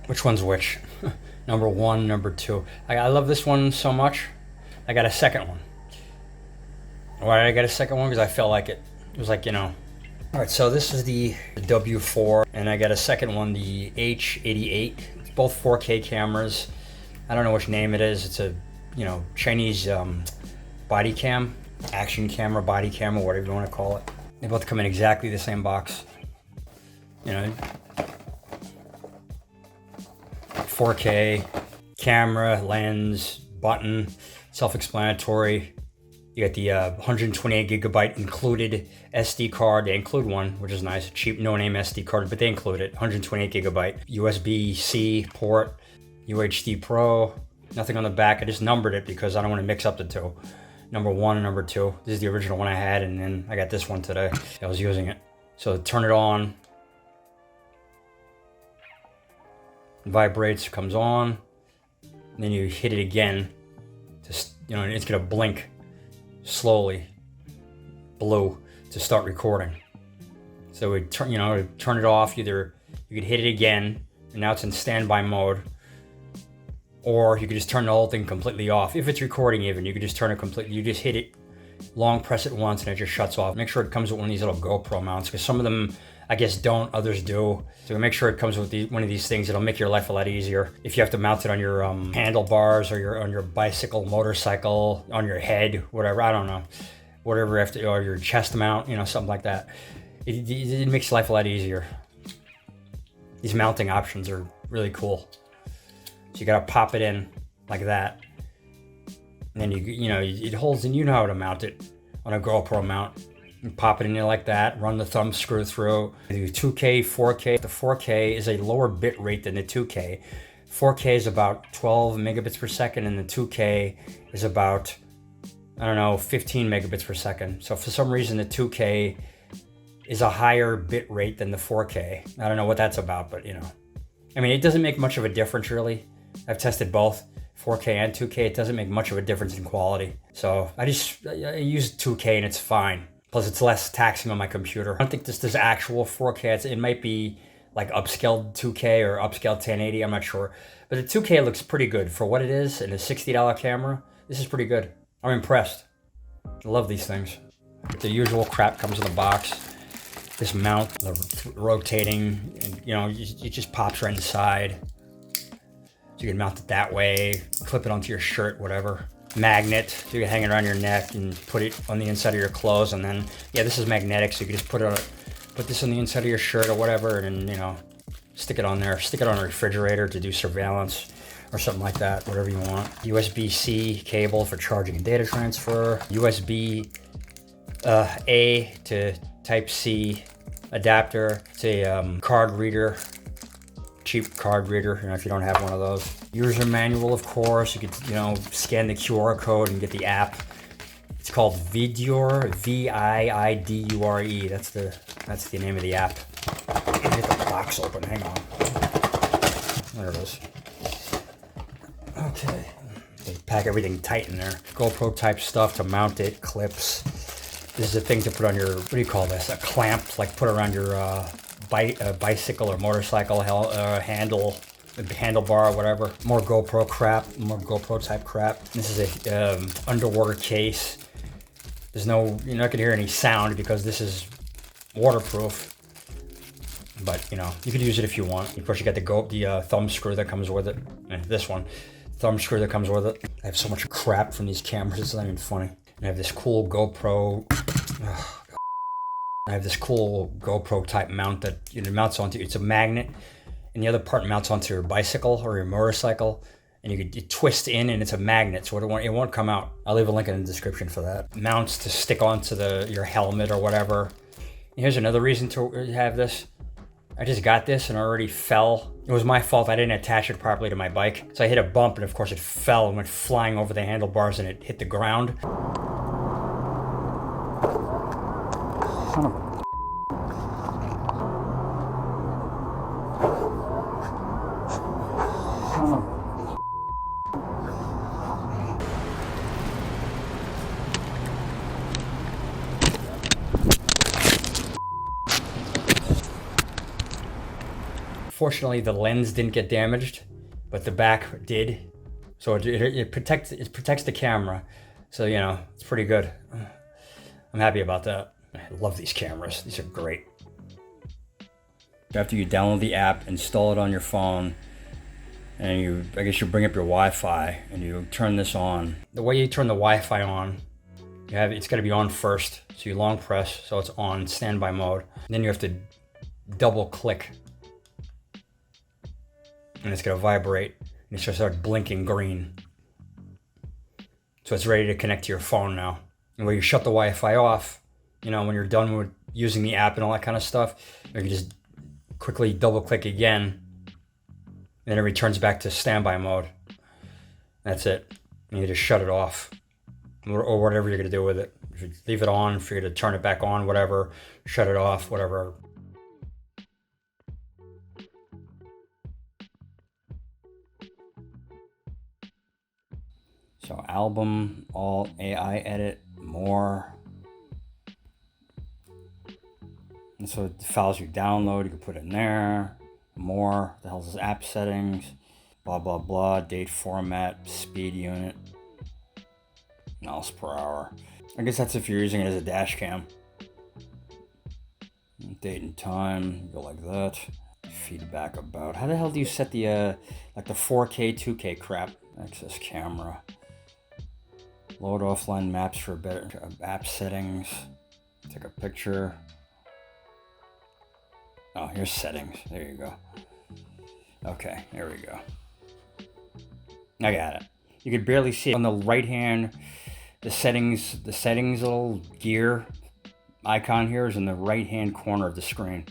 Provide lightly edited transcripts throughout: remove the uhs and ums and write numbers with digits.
which one's which. Number one, number two. I love this one so much. I got a second one. Why did I get a second one? Because I felt like it was like, you know. All right, so this is the W4, and I got a second one, the H88. It's both 4K cameras. I don't know which name it is. It's a, you know, Chinese body cam, action camera, body camera, whatever you want to call it. They both come in exactly the same box. You know, 4K, camera, lens, button, self-explanatory. You got the 128 gigabyte included SD card. They include one, which is nice. A cheap, no-name SD card, but they include it. 128 gigabyte. USB-C port, UHD Pro. Nothing on the back. I just numbered it because I don't want to mix up the two. Number one and number two. This is the original one I had, and then I got this one today. I was using it. So turn it on. Vibrates, comes on. And then you hit it again. Just, you know, it's gonna blink slowly, blue, to start recording. So we turn, you know, turn it off. Either you could hit it again, and now it's in standby mode, or you could just turn the whole thing completely off. If it's recording, even you could just turn it completely. You just hit it, long press it once, and it just shuts off. Make sure it comes with one of these little GoPro mounts, because some of them, I guess, don't, others do. So make sure it comes with one of these things. It'll make your life a lot easier. If you have to mount it on your handlebars, or on your bicycle, motorcycle, on your head, whatever, I don't know. Whatever you have to, or your chest mount, you know, something like that. It makes life a lot easier. These mounting options are really cool. So you gotta pop it in like that. And then you know, it holds, and you know how to mount it on a GoPro mount. You pop it in there like that, run the thumb screw through. You do 2K, 4K. The 4K is a lower bit rate than the 2K. 4K is about 12 megabits per second, and the 2K is about, I don't know, 15 megabits per second. So for some reason, the 2K is a higher bit rate than the 4K. I don't know what that's about, but you know. I mean, it doesn't make much of a difference, really. I've tested both, 4K and 2K. It doesn't make much of a difference in quality. So I use 2K and it's fine. Plus, it's less taxing on my computer. I don't think this is actual 4K. It might be like upscaled 2K or upscaled 1080. I'm not sure. But the 2K looks pretty good for what it is, and a $60 camera. This is pretty good. I'm impressed. I love these things. The usual crap comes in the box. This mount, the rotating, and you know, it just pops right inside. So you can mount it that way, clip it onto your shirt, whatever. Magnet, so you can hang it around your neck and put it on the inside of your clothes, and then, yeah, this is magnetic, so you can just put this on the inside of your shirt or whatever, and you know, stick it on there. Stick it on a refrigerator to do surveillance or something like that, whatever you want. USB-C cable for charging and data transfer. USB A to Type-C adapter. It's a card reader. Cheap card reader, you know, if you don't have one of those. User manual, of course. You could, you know, scan the QR code and get the app. It's called Viidure, V-I-I-D-U-R-E. That's the name of the app. Let me get the box open. Hang on. There it is. Okay. They pack everything tight in there. GoPro type stuff to mount it. Clips. This is a thing to put on your, what do you call this? A clamp, like put around your bicycle or motorcycle handlebar or whatever. More GoPro crap, more GoPro type crap. This is a underwater case. There's no, you're not gonna hear any sound because this is waterproof. But you know, you could use it if you want. Of course, you got the thumb screw that comes with it, and this one, thumb screw that comes with it. I have so much crap from these cameras; it's not even funny. And I have this cool GoPro. I have this cool GoPro type mount that it mounts onto. It's a magnet, and the other part mounts onto your bicycle or your motorcycle, and you twist in, and it's a magnet, so it won't come out. I'll leave a link in the description for that. Mounts to stick onto your helmet or whatever. And here's another reason to have this. I just got this and already fell. It was my fault. I didn't attach it properly to my bike, so I hit a bump, and of course it fell and went flying over the handlebars, and it hit the ground. Son of a... Son of a... Fortunately, the lens didn't get damaged, but the back did. So it protects the camera. So, you know, it's pretty good. I'm happy about that. I love these cameras. These are great. After you download the app, install it on your phone, and I guess you bring up your Wi-Fi and you turn this on. The way you turn the Wi-Fi on, it's got to be on first. So you long press so it's on standby mode. Then you have to double click, and it's going to vibrate and it's going to start blinking green. So it's ready to connect to your phone now. And when you shut the Wi-Fi off, you know, when you're done with using the app and all that kind of stuff, you can just quickly double click again, and then it returns back to standby mode. That's it. And you just shut it off, or whatever you're gonna do with it. If you leave it on, if you're gonna turn it back on, whatever, shut it off, whatever. So album, all AI edit, more. And so the files you download, you can put in there. More, the hell's this app settings, blah, blah, blah, date format, speed unit, miles per hour. I guess that's if you're using it as a dash cam. Date and time, go like that. Feedback about, how the hell do you set the, like the 4K, 2K crap? Access camera. Load offline maps for better app settings. Take a picture. Oh, here's settings. There you go. Okay, there we go. I got it. You could barely see it on the right hand. The settings little gear icon here is in the right hand corner of the screen.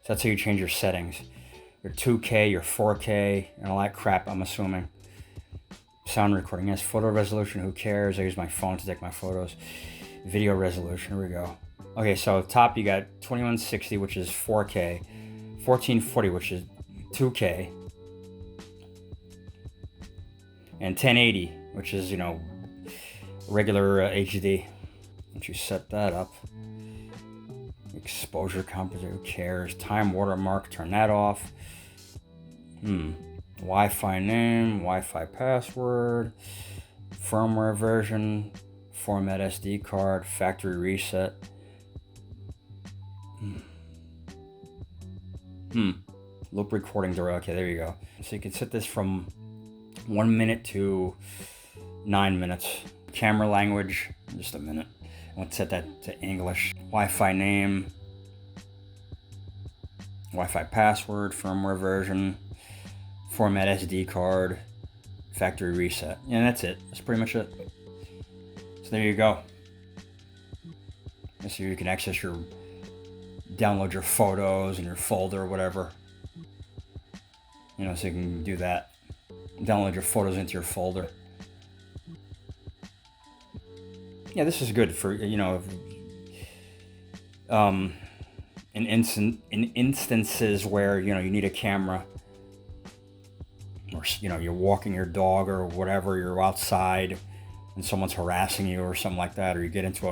So that's how you change your settings. Your 2K, your 4K, and all that crap, I'm assuming. Sound recording, yes. Photo resolution, who cares? I use my phone to take my photos. Video resolution, here we go. Okay, so top you got 2160, which is 4K, 1440, which is 2K, and 1080, which is, you know, regular HD. Once you set that up, exposure compensator, who cares? Time watermark, turn that off. Wi-Fi name, Wi-Fi password, firmware version, format SD card, factory reset. Loop recording duration. Okay, there you go. So you can set this from 1 minute to 9 minutes. Camera language, just a minute. Let's set that to English. Wi-Fi name, Wi-Fi password, firmware version, format SD card, factory reset. And that's it. That's pretty much it. So there you go. So you can access download your photos and your folder or whatever. You know, so you can do that. Download your photos into your folder. Yeah, this is good for, you know, in instances where, you know, you need a camera, or, you know, you're walking your dog or whatever, you're outside and someone's harassing you or something like that, or you get into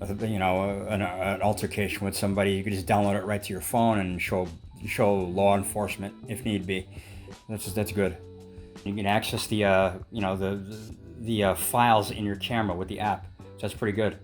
an altercation with somebody, you can just download it right to your phone and show law enforcement if need be. That's good. You can access the files in your camera with the app. So that's pretty good.